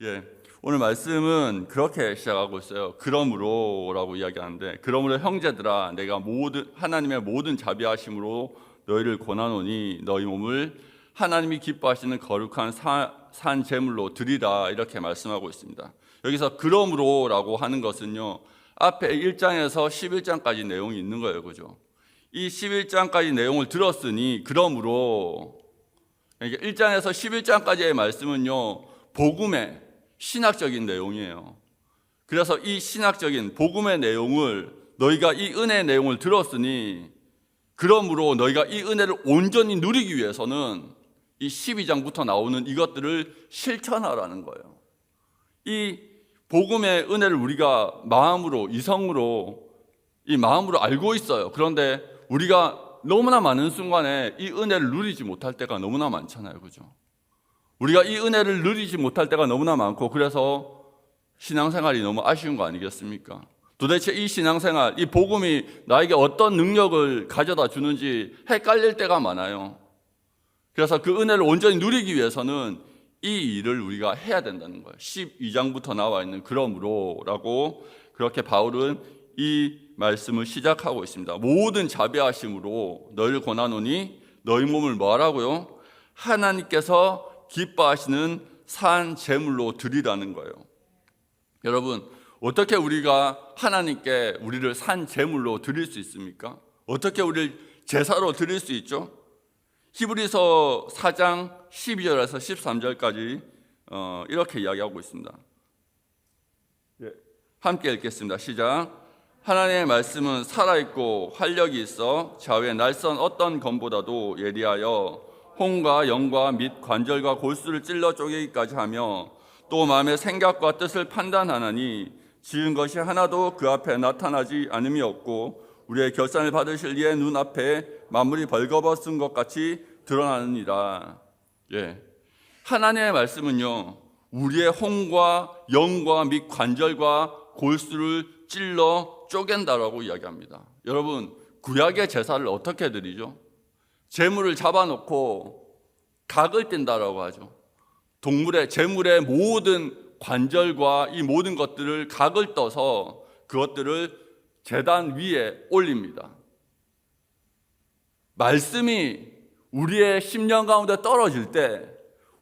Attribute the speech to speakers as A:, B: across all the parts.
A: 예, 오늘 말씀은 그렇게 시작하고 있어요. 그러므로라고 이야기하는데, 그러므로 형제들아, 내가 하나님의 모든 자비하심으로 너희를 권하노니 너희 몸을 하나님이 기뻐하시는 거룩한 산 제물로 드리라, 이렇게 말씀하고 있습니다. 여기서 그러므로라고 하는 것은요, 앞에 1장에서 11장까지 내용이 있는 거예요. 그죠? 이 11장까지 내용을 들었으니 그러므로, 그러니까 1장에서 11장까지의 말씀은요, 복음의 신학적인 내용이에요. 그래서 이 신학적인 복음의 내용을, 너희가 이 은혜의 내용을 들었으니 그러므로 너희가 이 은혜를 온전히 누리기 위해서는 이 12장부터 나오는 이것들을 실천하라는 거예요. 이 복음의 은혜를 우리가 마음으로, 이성으로, 이 마음으로 알고 있어요. 그런데 우리가 너무나 많은 순간에 이 은혜를 누리지 못할 때가 너무나 많잖아요. 그죠? 우리가 이 은혜를 누리지 못할 때가 너무나 많고, 그래서 신앙생활이 너무 아쉬운 거 아니겠습니까? 도대체 이 신앙생활, 이 복음이 나에게 어떤 능력을 가져다 주는지 헷갈릴 때가 많아요. 그래서 그 은혜를 온전히 누리기 위해서는 이 일을 우리가 해야 된다는 거예요. 12장부터 나와 있는 그러므로라고, 그렇게 바울은 이 말씀을 시작하고 있습니다. 모든 자비하심으로 너희를 권하노니 너희 몸을 뭐 하라고요? 하나님께서 기뻐하시는 산 제물로 드리라는 거예요. 여러분, 어떻게 우리가 하나님께 우리를 산 제물로 드릴 수 있습니까? 어떻게 우리를 제사로 드릴 수 있죠? 히브리서 4장 12절에서 13절까지 이렇게 이야기하고 있습니다. 함께 읽겠습니다. 시작. 하나님의 말씀은 살아있고 활력이 있어 좌우의 날선 어떤 검보다도 예리하여 혼과 영과 및 관절과 골수를 찔러 쪼개기까지 하며 또 마음의 생각과 뜻을 판단하나니 지은 것이 하나도 그 앞에 나타나지 않음이 없고 우리의 결산을 받으실 이의 눈앞에 만물이 벌거벗은 것 같이 드러나느니라. 하나님의 말씀은요, 우리의 혼과 영과 및 관절과 골수를 찔러 쪼갠다라고 이야기합니다. 여러분, 구약의 제사를 어떻게 드리죠? 제물을 잡아놓고 각을 뗀다라고 하죠. 제물의 모든 관절과 이 모든 것들을 각을 떠서 그것들을 제단 위에 올립니다. 말씀이 우리의 심령 가운데 떨어질 때,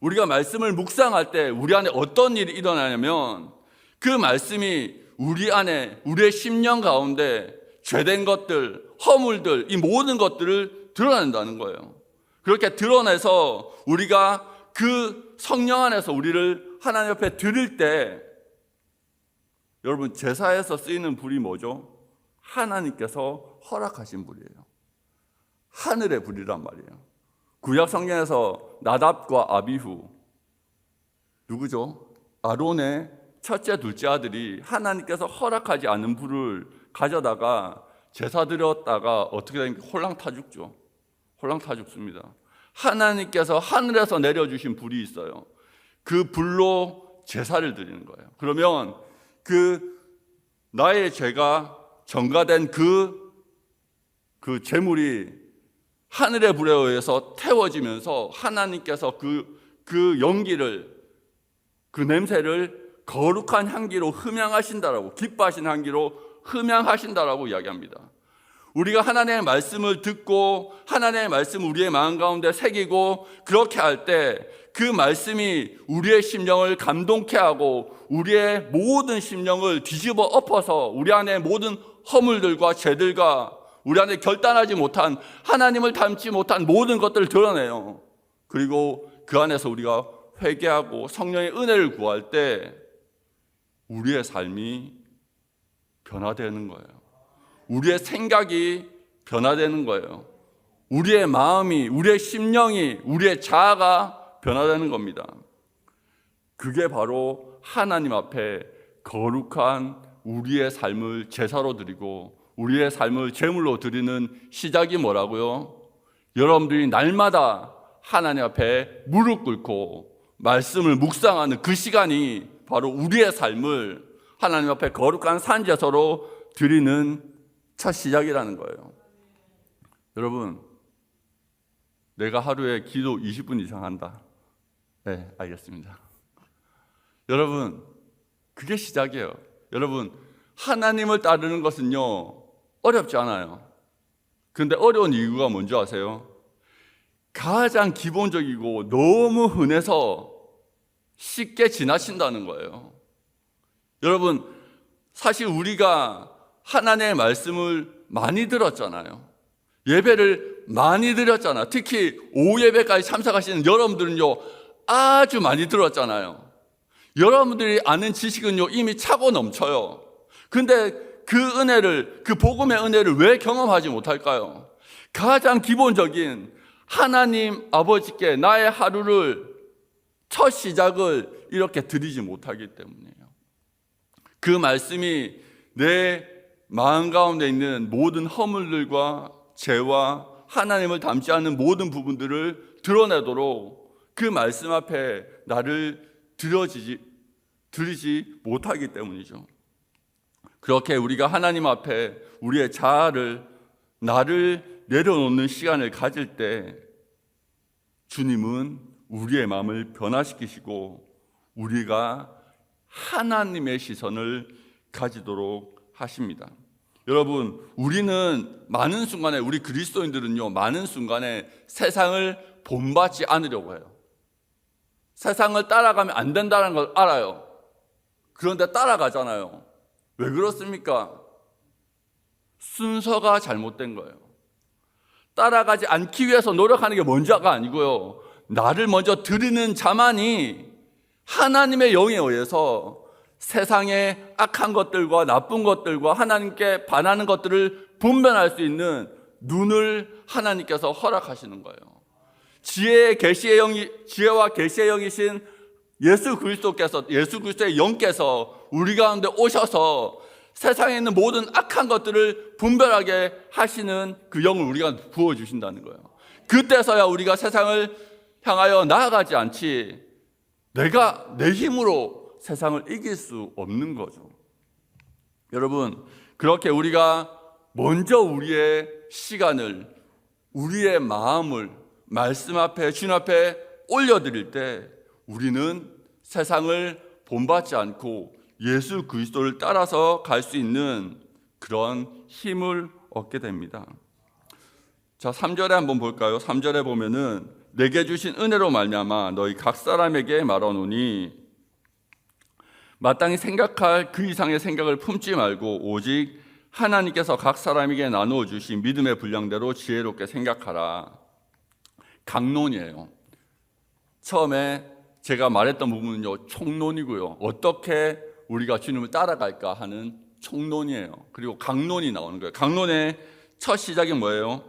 A: 우리가 말씀을 묵상할 때 우리 안에 어떤 일이 일어나냐면, 그 말씀이 우리 안에, 우리의 심령 가운데 죄된 것들, 허물들, 이 모든 것들을 드러낸다는 거예요. 그렇게 드러내서 우리가 그 성령 안에서 우리를 하나님 앞에 드릴 때, 여러분, 제사에서 쓰이는 불이 뭐죠? 하나님께서 허락하신 불이에요. 하늘의 불이란 말이에요. 구약 성경에서 나답과 아비후, 누구죠? 아론의 첫째, 둘째 아들이 하나님께서 허락하지 않은 불을 가져다가 제사 드렸다가 어떻게 되니까 홀랑 타 죽죠. 홀랑 타 죽습니다. 하나님께서 하늘에서 내려주신 불이 있어요. 그 불로 제사를 드리는 거예요. 그러면 그 나의 죄가 전가된 그 제물이 하늘의 불에 의해서 태워지면서 하나님께서 그 연기를, 그 냄새를 거룩한 향기로 흠양하신다라고, 기뻐하신 향기로 흠양하신다라고 이야기합니다. 우리가 하나님의 말씀을 듣고 하나님의 말씀을 우리의 마음 가운데 새기고 그렇게 할 때 그 말씀이 우리의 심령을 감동케 하고 우리의 모든 심령을 뒤집어 엎어서 우리 안에 모든 허물들과 죄들과 우리 안에 결단하지 못한, 하나님을 닮지 못한 모든 것들을 드러내요. 그리고 그 안에서 우리가 회개하고 성령의 은혜를 구할 때 우리의 삶이 변화되는 거예요. 우리의 생각이 변화되는 거예요. 우리의 마음이, 우리의 심령이, 우리의 자아가 변화되는 겁니다. 그게 바로 하나님 앞에 거룩한 우리의 삶을 제사로 드리고 우리의 삶을 제물로 드리는 시작이 뭐라고요? 여러분들이 날마다 하나님 앞에 무릎 꿇고 말씀을 묵상하는 그 시간이 바로 우리의 삶을 하나님 앞에 거룩한 산제사로 드리는 첫 시작이라는 거예요. 여러분, 내가 하루에 기도 20분 이상 한다. 네, 알겠습니다. 여러분, 그게 시작이에요. 여러분, 하나님을 따르는 것은요, 어렵지 않아요. 그런데 어려운 이유가 뭔지 아세요? 가장 기본적이고 너무 흔해서 쉽게 지나친다는 거예요. 여러분, 사실 우리가 하나님의 말씀을 많이 들었잖아요. 예배를 많이 드렸잖아요. 특히 오후 예배까지 참석하시는 여러분들은요, 아주 많이 들었잖아요. 여러분들이 아는 지식은요, 이미 차고 넘쳐요. 근데 그 은혜를, 그 복음의 은혜를 왜 경험하지 못할까요? 가장 기본적인 하나님 아버지께 나의 하루를, 첫 시작을 이렇게 드리지 못하기 때문이에요. 그 말씀이 내 마음 가운데 있는 모든 허물들과 죄와 하나님을 닮지 않는 모든 부분들을 드러내도록 그 말씀 앞에 나를 드리지 못하기 때문이죠. 그렇게 우리가 하나님 앞에 우리의 자아를, 나를 내려놓는 시간을 가질 때 주님은 우리의 마음을 변화시키시고 우리가 하나님의 시선을 가지도록 하십니다. 여러분, 우리는 많은 순간에, 우리 그리스도인들은요, 많은 순간에 세상을 본받지 않으려고 해요. 세상을 따라가면 안 된다는 걸 알아요. 그런데 따라가잖아요. 왜 그렇습니까? 순서가 잘못된 거예요. 따라가지 않기 위해서 노력하는 게 먼저가 아니고요, 나를 먼저 드리는 자만이 하나님의 영에 의해서 세상의 악한 것들과 나쁜 것들과 하나님께 반하는 것들을 분별할 수 있는 눈을 하나님께서 허락하시는 거예요. 지혜와 계시의 영이신 예수 그리스도의 영께서 우리 가운데 오셔서 세상에 있는 모든 악한 것들을 분별하게 하시는 그 영을 우리가 부어주신다는 거예요. 그때서야 우리가 세상을 향하여 나아가지 않지, 내가 내 힘으로 세상을 이길 수 없는 거죠. 여러분, 그렇게 우리가 먼저 우리의 시간을, 우리의 마음을 말씀 앞에, 주님 앞에 올려드릴 때 우리는 세상을 본받지 않고 예수 그리스도를 따라서 갈 수 있는 그런 힘을 얻게 됩니다. 자, 3절에 한번 볼까요? 3절에 보면은 내게 주신 은혜로 말미암아 너희 각 사람에게 말하노니 마땅히 생각할 그 이상의 생각을 품지 말고 오직 하나님께서 각 사람에게 나누어 주신 믿음의 분량대로 지혜롭게 생각하라. 강론이에요. 처음에 제가 말했던 부분은요, 총론이고요. 어떻게 우리가 주님을 따라갈까 하는 총론이에요. 그리고 강론이 나오는 거예요. 강론의 첫 시작이 뭐예요?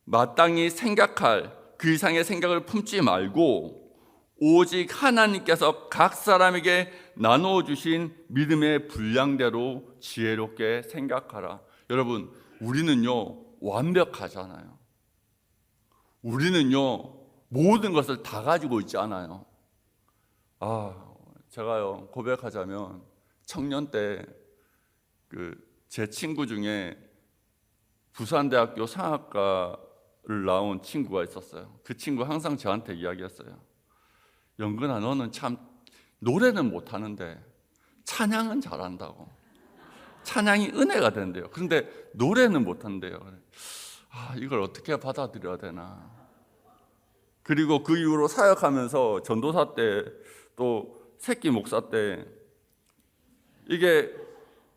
A: 마땅히 생각할 그 이상의 생각을 품지 말고 오직 하나님께서 각 사람에게 나누어 주신 믿음의 분량대로 지혜롭게 생각하라. 여러분, 우리는요, 완벽하잖아요. 우리는요, 모든 것을 다 가지고 있지 않아요. 제가요, 고백하자면 청년 때 제 친구 중에 부산대학교 상학과를 나온 친구가 있었어요. 그 친구 항상 저한테 이야기했어요. 영근아, 너는 참 노래는 못하는데 찬양은 잘한다고. 찬양이 은혜가 된대요. 그런데 노래는 못한대요. 이걸 어떻게 받아들여야 되나. 그리고 그 이후로 사역하면서 전도사 때 또 새끼 목사 때 이게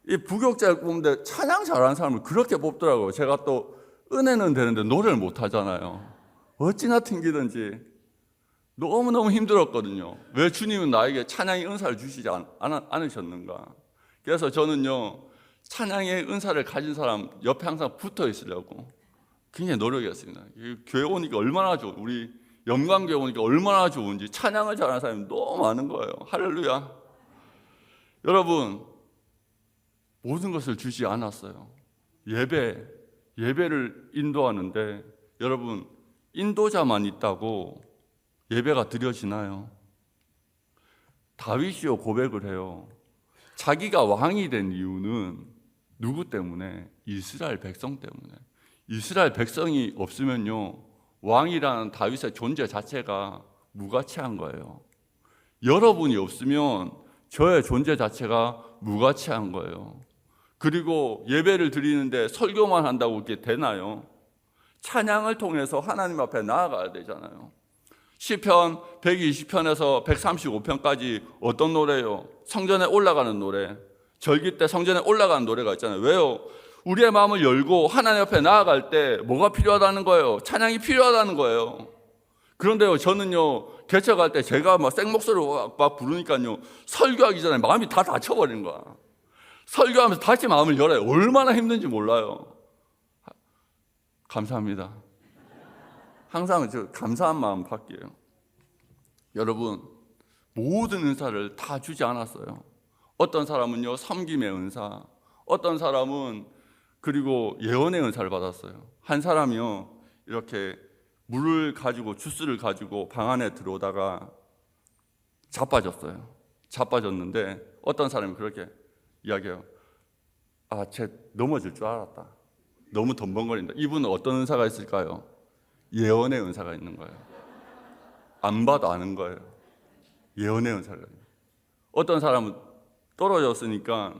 A: 이 부교육자를 뽑는데 찬양 잘하는 사람을 그렇게 뽑더라고요. 제가 또 은혜는 되는데 노래를 못하잖아요. 어찌나 튕기든지 너무너무 힘들었거든요. 왜 주님은 나에게 찬양의 은사를 주시지 않으셨는가. 그래서 저는요, 찬양의 은사를 가진 사람 옆에 항상 붙어 있으려고 굉장히 노력했습니다. 교회 오니까 얼마나 좋은, 우리 영광교회 오니까 얼마나 좋은지, 찬양을 잘하는 사람이 너무 많은 거예요. 할렐루야. 여러분, 모든 것을 주지 않았어요. 예배를 인도하는데 여러분, 인도자만 있다고 예배가 드려지나요? 다윗이요, 고백을 해요. 자기가 왕이 된 이유는 누구 때문에? 이스라엘 백성 때문에. 이스라엘 백성이 없으면요, 왕이라는 다윗의 존재 자체가 무가치한 거예요. 여러분이 없으면 저의 존재 자체가 무가치한 거예요. 그리고 예배를 드리는데 설교만 한다고 그게 되나요? 찬양을 통해서 하나님 앞에 나아가야 되잖아요. 시편 120편에서 135편까지 어떤 노래요? 성전에 올라가는 노래. 절기 때 성전에 올라가는 노래가 있잖아요. 왜요? 우리의 마음을 열고 하나님 앞에 나아갈 때 뭐가 필요하다는 거예요? 찬양이 필요하다는 거예요. 그런데요, 저는요, 개척할 때 제가 막 생목소리로 막 부르니까요, 설교하기 전에 마음이 다 닫혀버린 거야. 설교하면서 다시 마음을 열어요. 얼마나 힘든지 몰라요. 감사합니다. 항상 저 감사한 마음 받게요. 여러분, 모든 은사를 다 주지 않았어요. 어떤 사람은요, 섬김의 은사, 어떤 사람은 그리고 예언의 은사를 받았어요. 한 사람이요, 이렇게 물을 가지고 주스를 가지고 방 안에 들어오다가 자빠졌어요. 자빠졌는데 어떤 사람이 그렇게 이야기해요. 아, 쟤 넘어질 줄 알았다. 너무 덤벙거린다. 이분은 어떤 은사가 있을까요? 예언의 은사가 있는 거예요. 안 봐도 아는 거예요. 예언의 은사가 있는 거예요. 어떤 사람은 떨어졌으니까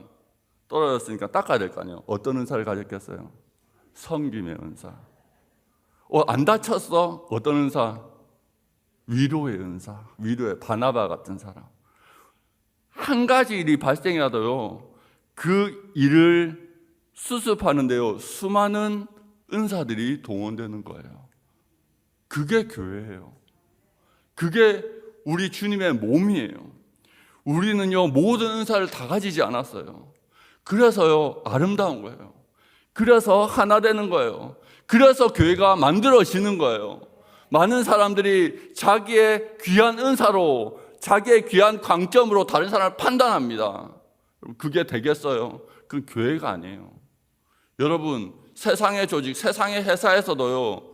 A: 닦아야 될 거 아니에요. 어떤 은사를 가졌겠어요? 섬김의 은사. 안 다쳤어? 어떤 은사? 위로의 은사. 위로의 바나바 같은 사람. 한 가지 일이 발생해도요, 그 일을 수습하는데요, 수많은 은사들이 동원되는 거예요. 그게 교회예요. 그게 우리 주님의 몸이에요. 우리는요, 모든 은사를 다 가지지 않았어요. 그래서요, 아름다운 거예요. 그래서 하나 되는 거예요. 그래서 교회가 만들어지는 거예요. 많은 사람들이 자기의 귀한 은사로, 자기의 귀한 강점으로 다른 사람을 판단합니다. 그게 되겠어요? 그건 교회가 아니에요. 여러분, 세상의 조직, 세상의 회사에서도요,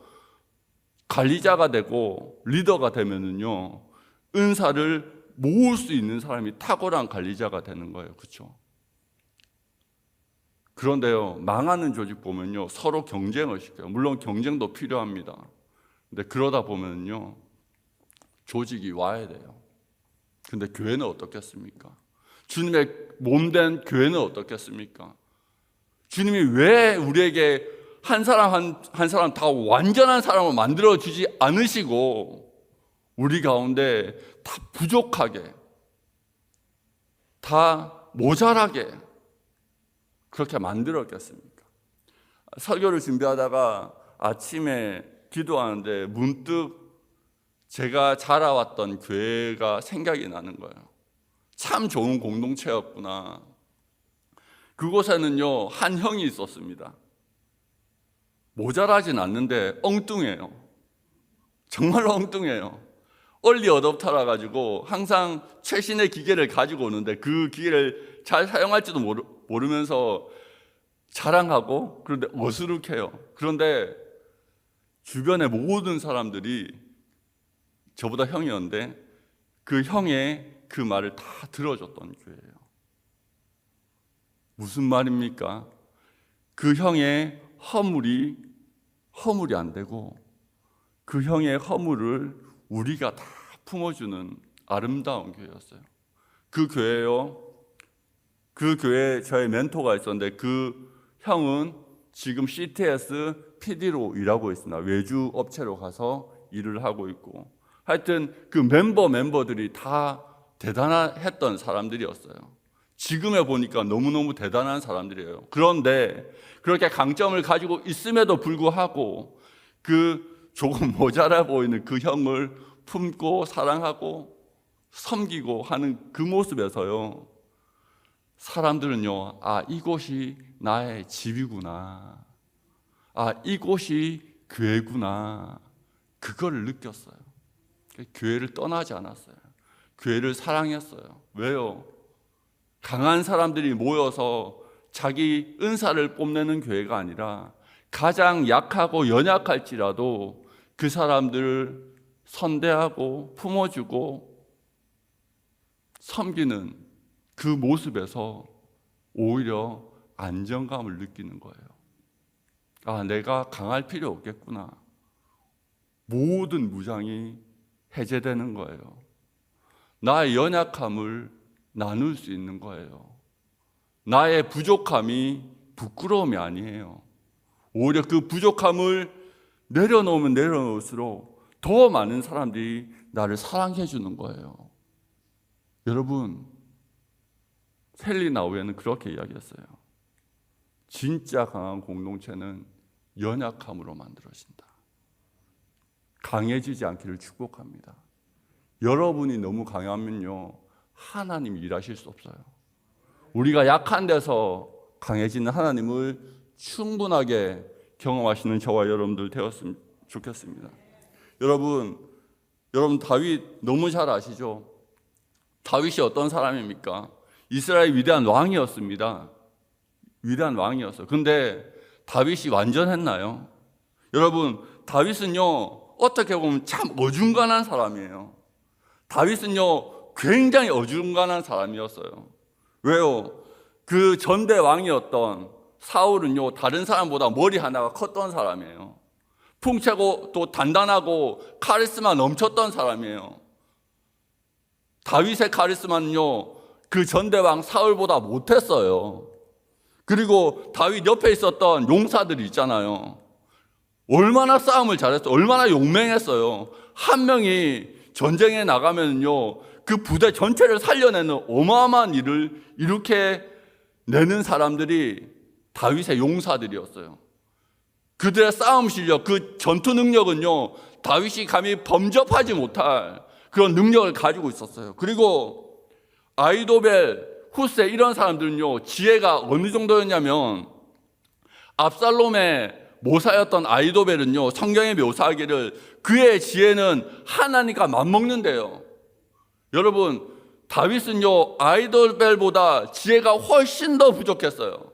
A: 관리자가 되고 리더가 되면은요, 은사를 모을 수 있는 사람이 탁월한 관리자가 되는 거예요. 그렇죠? 그런데요, 망하는 조직 보면요, 서로 경쟁을 시켜요. 물론 경쟁도 필요합니다. 근데 그러다 보면요, 조직이 와야 돼요. 근데 교회는 어떻겠습니까? 주님의 몸된 교회는 어떻겠습니까? 주님이 왜 우리에게 한 사람 한 사람 다 완전한 사람을 만들어 주지 않으시고 우리 가운데 다 부족하게, 다 모자라게 그렇게 만들었겠습니까? 설교를 준비하다가 아침에 기도하는데 문득 제가 자라왔던 교회가 생각이 나는 거예요. 참 좋은 공동체였구나. 그곳에는요, 한 형이 있었습니다. 모자라진 않는데 엉뚱해요. 정말로 엉뚱해요. 얼리 어댑터라 가지고 항상 최신의 기계를 가지고 오는데 그 기계를 잘 사용할지도 모르면서 자랑하고, 그런데 어수룩해요. 그런데 주변의 모든 사람들이 저보다 형이었는데 그 형의 그 말을 다 들어줬던 교회예요. 무슨 말입니까? 그 형의 허물이 안 되고 그 형의 허물을 우리가 다 품어주는 아름다운 교회였어요. 그 교회요, 그 교회에 저의 멘토가 있었는데 그 형은 지금 CTS PD로 일하고 있습니다. 외주 업체로 가서 일을 하고 있고, 하여튼 그 멤버들이 다 대단했던 사람들이었어요. 지금에 보니까 너무너무 대단한 사람들이에요. 그런데 그렇게 강점을 가지고 있음에도 불구하고 그 조금 모자라 보이는 그 형을 품고 사랑하고 섬기고 하는 그 모습에서요, 사람들은요, 아, 이곳이 나의 집이구나, 아, 이곳이 교회구나, 그걸 느꼈어요. 교회를 떠나지 않았어요. 교회를 사랑했어요. 왜요? 강한 사람들이 모여서 자기 은사를 뽐내는 교회가 아니라 가장 약하고 연약할지라도 그 사람들을 선대하고 품어주고 섬기는 그 모습에서 오히려 안정감을 느끼는 거예요. 아, 내가 강할 필요 없겠구나. 모든 무장이 해제되는 거예요. 나의 연약함을 나눌 수 있는 거예요. 나의 부족함이 부끄러움이 아니에요. 오히려 그 부족함을 내려놓으면 내려놓을수록 더 많은 사람들이 나를 사랑해 주는 거예요. 여러분, 셀리 나우에는 그렇게 이야기했어요. 진짜 강한 공동체는 연약함으로 만들어진다. 강해지지 않기를 축복합니다. 여러분이 너무 강하면요, 하나님이 일하실 수 없어요. 우리가 약한 데서 강해지는 하나님을 충분하게 경험하시는 저와 여러분들 되었으면 좋겠습니다. 여러분 다윗 너무 잘 아시죠? 다윗이 어떤 사람입니까? 이스라엘 위대한 왕이었습니다. 위대한 왕이었어요. 근데 다윗이 완전했나요? 여러분, 다윗은요, 어떻게 보면 참 어중간한 사람이에요. 다윗은요, 굉장히 어중간한 사람이었어요. 왜요? 그 전대 왕이었던 사울은요, 다른 사람보다 머리 하나가 컸던 사람이에요. 풍채고 또 단단하고 카리스마 넘쳤던 사람이에요. 다윗의 카리스마는요, 그 전대왕 사울보다 못했어요. 그리고 다윗 옆에 있었던 용사들이 있잖아요. 얼마나 싸움을 잘했어요. 얼마나 용맹했어요. 한 명이 전쟁에 나가면요, 그 부대 전체를 살려내는 어마어마한 일을 이렇게 내는 사람들이 다윗의 용사들이었어요. 그들의 싸움 실력, 그 전투 능력은요, 다윗이 감히 범접하지 못할 그런 능력을 가지고 있었어요. 그리고 아히도벨, 후세 이런 사람들은요, 지혜가 어느 정도였냐면, 압살롬의 모사였던 아히도벨은요, 성경에 묘사하기를 그의 지혜는 하나님과 맞먹는데요. 여러분, 다윗은요, 아히도벨보다 지혜가 훨씬 더 부족했어요.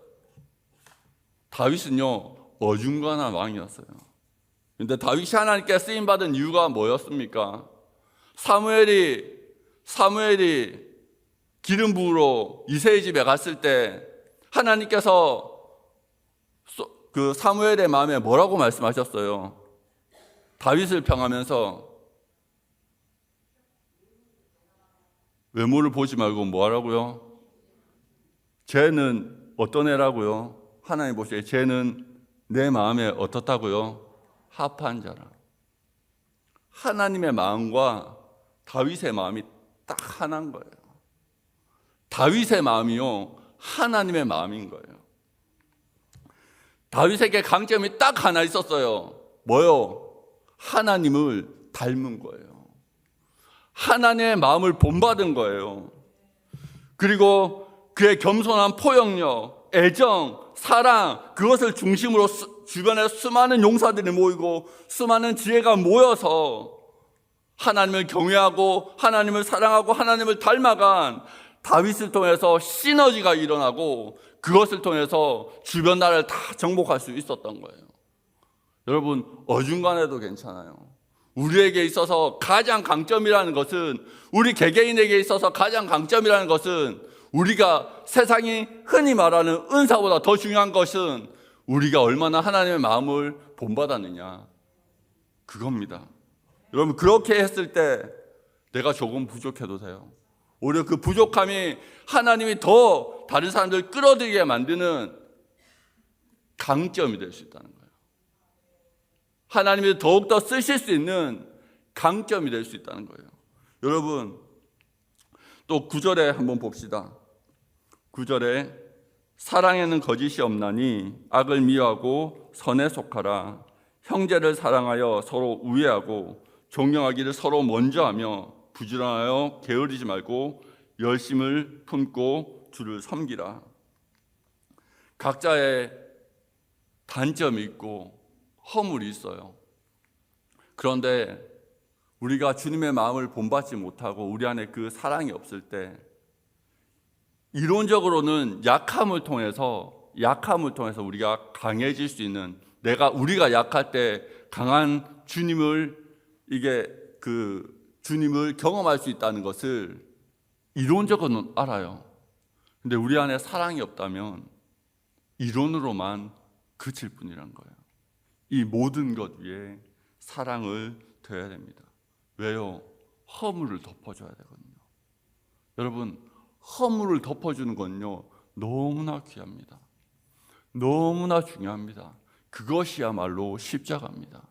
A: 다윗은요, 어중간한 왕이었어요. 그런데 다윗이 하나님께 쓰임받은 이유가 뭐였습니까? 사무엘이 기름 부으러 이새의 집에 갔을 때 하나님께서 그 사무엘의 마음에 뭐라고 말씀하셨어요? 다윗을 평하면서 외모를 보지 말고 뭐 하라고요? 쟤는 어떤 애라고요? 하나님 보시기에 쟤는 내 마음에 어떻다고요? 합한 자라. 하나님의 마음과 다윗의 마음이 딱 하나인 거예요. 다윗의 마음이요, 하나님의 마음인 거예요. 다윗에게 강점이 딱 하나 있었어요. 뭐요? 하나님을 닮은 거예요. 하나님의 마음을 본받은 거예요. 그리고 그의 겸손한 포용력, 애정, 사랑, 그것을 중심으로 주변에 수많은 용사들이 모이고 수많은 지혜가 모여서 하나님을 경외하고 하나님을 사랑하고 하나님을 닮아간 다윗을 통해서 시너지가 일어나고 그것을 통해서 주변 나라를 다 정복할 수 있었던 거예요. 여러분, 어중간해도 괜찮아요. 우리에게 있어서 가장 강점이라는 것은, 우리 개개인에게 있어서 가장 강점이라는 것은, 우리가 세상이 흔히 말하는 은사보다 더 중요한 것은 우리가 얼마나 하나님의 마음을 본받았느냐, 그겁니다. 여러분, 그렇게 했을 때 내가 조금 부족해도 돼요. 오히려 그 부족함이 하나님이 더 다른 사람들을 끌어들이게 만드는 강점이 될 수 있다는 거예요. 하나님이 더욱더 쓰실 수 있는 강점이 될 수 있다는 거예요. 여러분, 또 9절에 한번 봅시다. 9절에 사랑에는 거짓이 없나니 악을 미워하고 선에 속하라. 형제를 사랑하여 서로 우애하고 존경하기를 서로 먼저 하며 부지런하여 게으르지 말고 열심을 품고 주를 섬기라. 각자의 단점이 있고 허물이 있어요. 그런데 우리가 주님의 마음을 본받지 못하고 우리 안에 그 사랑이 없을 때 이론적으로는 약함을 통해서 우리가 강해질 수 있는, 우리가 약할 때 강한 주님을 주님을 경험할 수 있다는 것을 이론적으로는 알아요. 근데 우리 안에 사랑이 없다면 이론으로만 그칠 뿐이란 거예요. 이 모든 것 위에 사랑을 더해야 됩니다. 왜요? 허물을 덮어줘야 되거든요. 여러분, 허물을 덮어주는 건요, 너무나 귀합니다. 너무나 중요합니다. 그것이야말로 십자가입니다.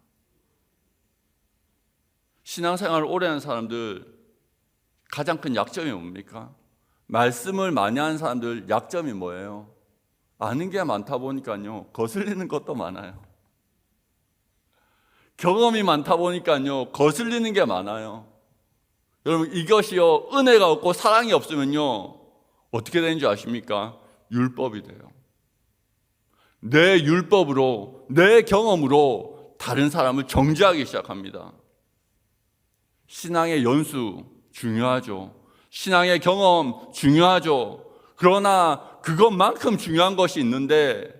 A: 신앙생활을 오래 하는 사람들 가장 큰 약점이 뭡니까? 말씀을 많이 하는 사람들 약점이 뭐예요? 아는 게 많다 보니까요, 거슬리는 것도 많아요. 경험이 많다 보니까요, 거슬리는 게 많아요. 여러분, 이것이요, 은혜가 없고 사랑이 없으면요, 어떻게 되는 줄 아십니까? 율법이 돼요. 내 율법으로, 내 경험으로 다른 사람을 정죄하기 시작합니다. 신앙의 연수 중요하죠. 신앙의 경험 중요하죠. 그러나 그것만큼 중요한 것이 있는데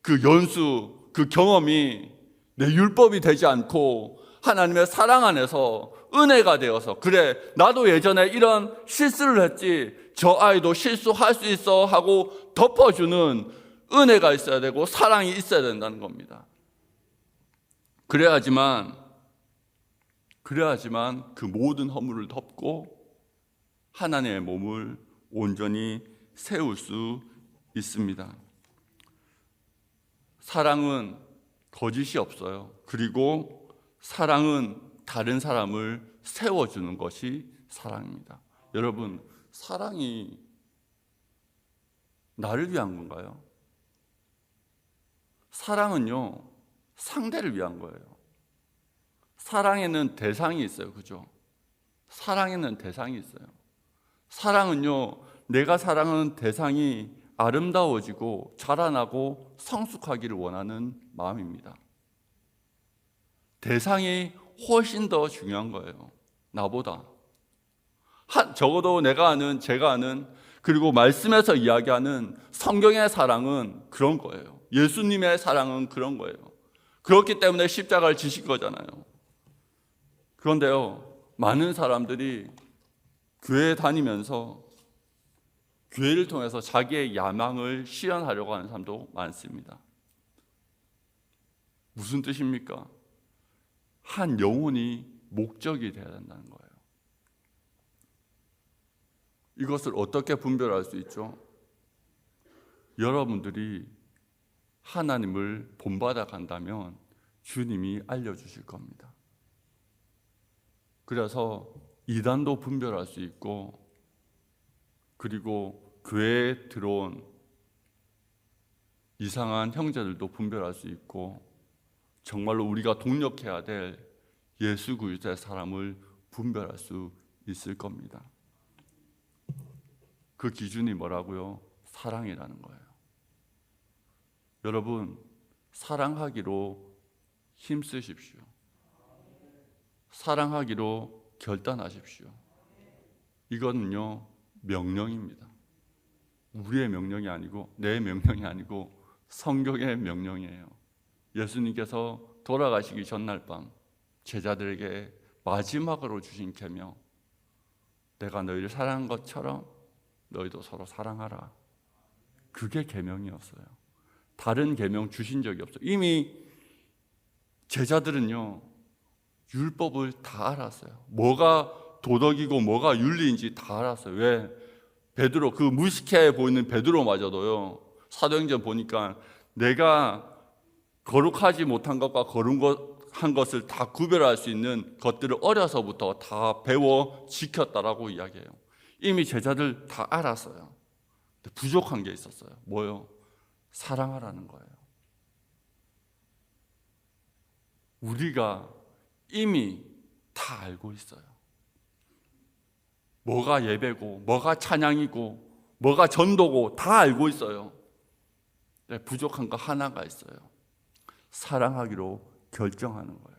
A: 그 연수, 그 경험이 내 율법이 되지 않고 하나님의 사랑 안에서 은혜가 되어서, 그래, 나도 예전에 이런 실수를 했지, 저 아이도 실수할 수 있어 하고 덮어주는 은혜가 있어야 되고 사랑이 있어야 된다는 겁니다. 그래야지만 그 모든 허물을 덮고 하나님의 몸을 온전히 세울 수 있습니다. 사랑은 거짓이 없어요. 그리고 사랑은 다른 사람을 세워주는 것이 사랑입니다. 여러분, 사랑이 나를 위한 건가요? 사랑은요, 상대를 위한 거예요. 사랑에는 대상이 있어요. 그죠? 사랑에는 대상이 있어요. 사랑은요, 내가 사랑하는 대상이 아름다워지고 자라나고 성숙하기를 원하는 마음입니다. 대상이 훨씬 더 중요한 거예요. 나보다. 적어도 내가 아는, 제가 아는, 그리고 말씀에서 이야기하는 성경의 사랑은 그런 거예요. 예수님의 사랑은 그런 거예요. 그렇기 때문에 십자가를 지신 거잖아요. 그런데요, 많은 사람들이 교회에 다니면서 교회를 통해서 자기의 야망을 실현하려고 하는 사람도 많습니다. 무슨 뜻입니까? 한 영혼이 목적이 되어야 된다는 거예요. 이것을 어떻게 분별할 수 있죠? 여러분들이 하나님을 본받아 간다면 주님이 알려주실 겁니다. 그래서 이단도 분별할 수 있고, 그리고 교회에 들어온 이상한 형제들도 분별할 수 있고, 정말로 우리가 동력해야 될 예수 그리스도의 사람을 분별할 수 있을 겁니다. 그 기준이 뭐라고요? 사랑이라는 거예요. 여러분, 사랑하기로 힘쓰십시오. 사랑하기로 결단하십시오. 이거는요, 명령입니다. 우리의 명령이 아니고, 내 명령이 아니고 성경의 명령이에요. 예수님께서 돌아가시기 전날 밤 제자들에게 마지막으로 주신 계명, 내가 너희를 사랑한 것처럼 너희도 서로 사랑하라. 그게 계명이었어요. 다른 계명 주신 적이 없어요. 이미 제자들은요, 율법을 다 알았어요. 뭐가 도덕이고 뭐가 윤리인지 다 알았어요. 왜? 베드로, 그 무식해 보이는 베드로마저도요, 사도행전 보니까 내가 거룩하지 못한 것과 거룩한 것을 다 구별할 수 있는 것들을 어려서부터 다 배워 지켰다라고 이야기해요. 이미 제자들 다 알았어요. 근데 부족한 게 있었어요. 뭐요? 사랑하라는 거예요. 우리가 이미 다 알고 있어요. 뭐가 예배고, 뭐가 찬양이고, 뭐가 전도고 다 알고 있어요. 근데 부족한 거 하나가 있어요. 사랑하기로 결정하는 거예요.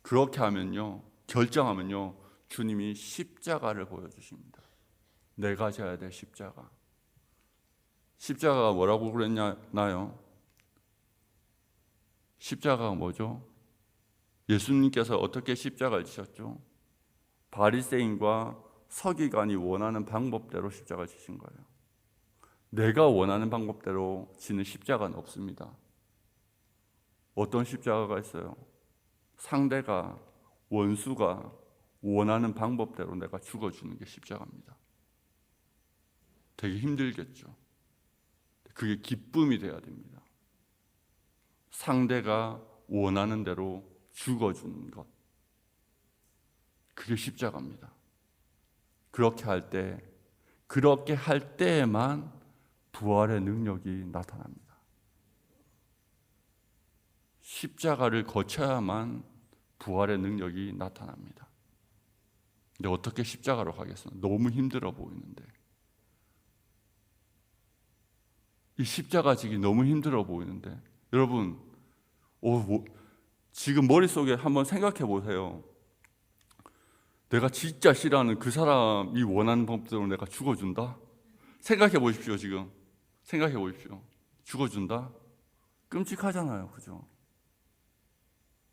A: 그렇게 하면요, 결정하면요, 주님이 십자가를 보여주십니다. 내가 져야 될 십자가. 십자가가 뭐라고 그랬나요? 십자가가 뭐죠? 예수님께서 어떻게 십자가를 지셨죠? 바리새인과 서기관이 원하는 방법대로 십자가를 지신 거예요. 내가 원하는 방법대로 지는 십자가는 없습니다. 어떤 십자가가 있어요? 상대가, 원수가 원하는 방법대로 내가 죽어주는 게 십자가입니다. 되게 힘들겠죠. 그게 기쁨이 돼야 됩니다. 상대가 원하는 대로 죽어주는 것. 그게 십자가입니다. 그렇게 할 때에만 부활의 능력이 나타납니다. 십자가를 거쳐야만 부활의 능력이 나타납니다. 근데 어떻게 십자가로 가겠어요? 너무 힘들어 보이는데. 이 십자가 지기 너무 힘들어 보이는데. 여러분, 지금 머릿속에 한번 생각해 보세요. 내가 진짜 싫어하는 그 사람이 원하는 법대로 내가 죽어준다? 생각해 보십시오. 지금 생각해 보십시오. 죽어준다? 끔찍하잖아요. 그죠?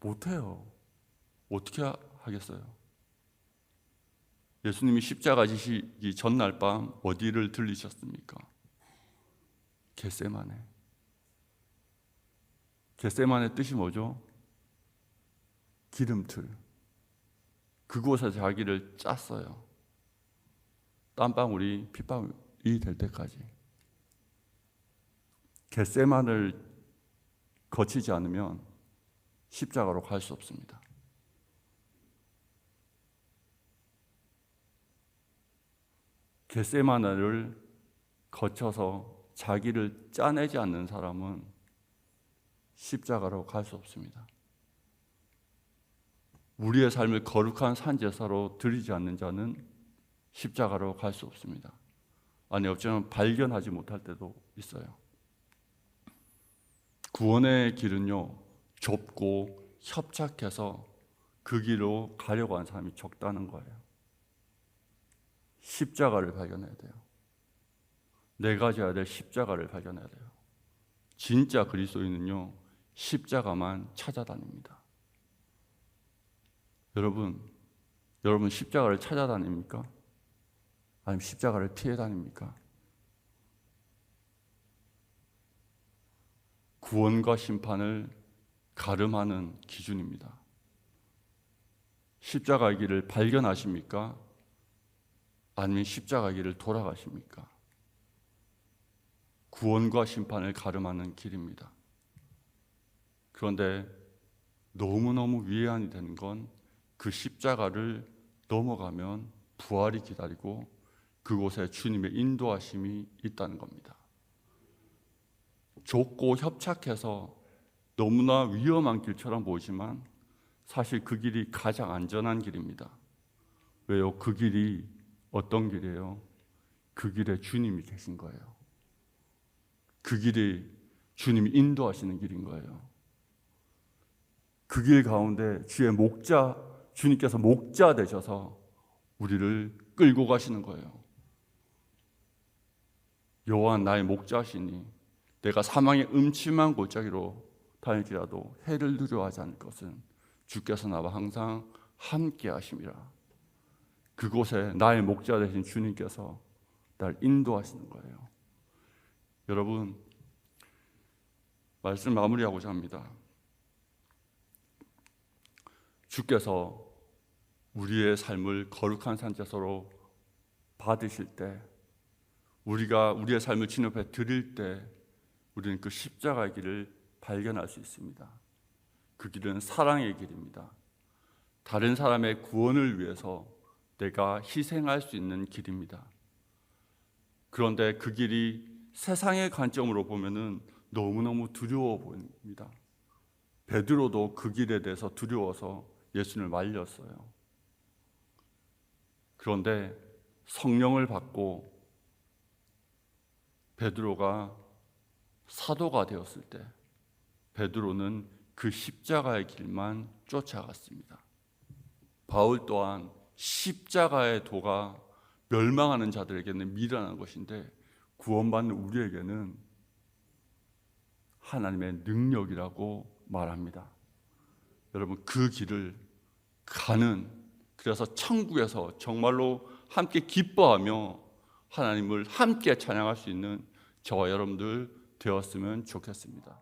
A: 못해요. 어떻게 하겠어요? 예수님이 십자가 지시기 전날 밤 어디를 들리셨습니까? 겟세마네. 겟세마네 뜻이 뭐죠? 기름틀. 그곳에 자기를 짰어요. 땀방울이 핏방울이 될 때까지. 겟세마를 거치지 않으면 십자가로 갈 수 없습니다. 겟세마네를 거쳐서 자기를 짜내지 않는 사람은 십자가로 갈 수 없습니다. 우리의 삶을 거룩한 산제사로 드리지 않는 자는 십자가로 갈 수 없습니다. 아니, 어쩌면 발견하지 못할 때도 있어요. 구원의 길은요, 좁고 협착해서 그 길로 가려고 하는 사람이 적다는 거예요. 십자가를 발견해야 돼요. 내가 져야 될 십자가를 발견해야 돼요. 진짜 그리스도인은요, 십자가만 찾아다닙니다. 여러분 십자가를 찾아다닙니까? 아니면 십자가를 피해 다닙니까? 구원과 심판을 가름하는 기준입니다. 십자가의 길을 발견하십니까? 아니면 십자가의 길을 돌아가십니까? 구원과 심판을 가름하는 길입니다. 그런데 너무너무 위안이 되는 건 그 십자가를 넘어가면 부활이 기다리고 그곳에 주님의 인도하심이 있다는 겁니다. 좁고 협착해서 너무나 위험한 길처럼 보이지만 사실 그 길이 가장 안전한 길입니다. 왜요? 그 길이 어떤 길이에요? 그 길에 주님이 계신 거예요. 그 길이 주님이 인도하시는 길인 거예요. 그 길 가운데 주님께서 목자 되셔서 우리를 끌고 가시는 거예요. 여호와 나의 목자시니 내가 사망의 음침한 골짜기로 다닐지라도 해를 두려워하지 않을 것은 주께서 나와 항상 함께 하심이라. 그곳에 나의 목자 되신 주님께서 날 인도하시는 거예요. 여러분, 말씀 마무리하고자 합니다. 주께서 우리의 삶을 거룩한 산제사로 받으실 때, 우리가 우리의 삶을 주님 앞에 드릴 때 우리는 그 십자가의 길을 발견할 수 있습니다. 그 길은 사랑의 길입니다. 다른 사람의 구원을 위해서 내가 희생할 수 있는 길입니다. 그런데 그 길이 세상의 관점으로 보면은 너무너무 두려워 보입니다. 베드로도 그 길에 대해서 두려워서 예수님을 말렸어요. 그런데 성령을 받고 베드로가 사도가 되었을 때 베드로는 그 십자가의 길만 쫓아갔습니다. 바울 또한 십자가의 도가 멸망하는 자들에게는 미련한 것인데 구원받는 우리에게는 하나님의 능력이라고 말합니다. 여러분, 그 길을 가는, 그래서 천국에서 정말로 함께 기뻐하며 하나님을 함께 찬양할 수 있는 저와 여러분들 되었으면 좋겠습니다.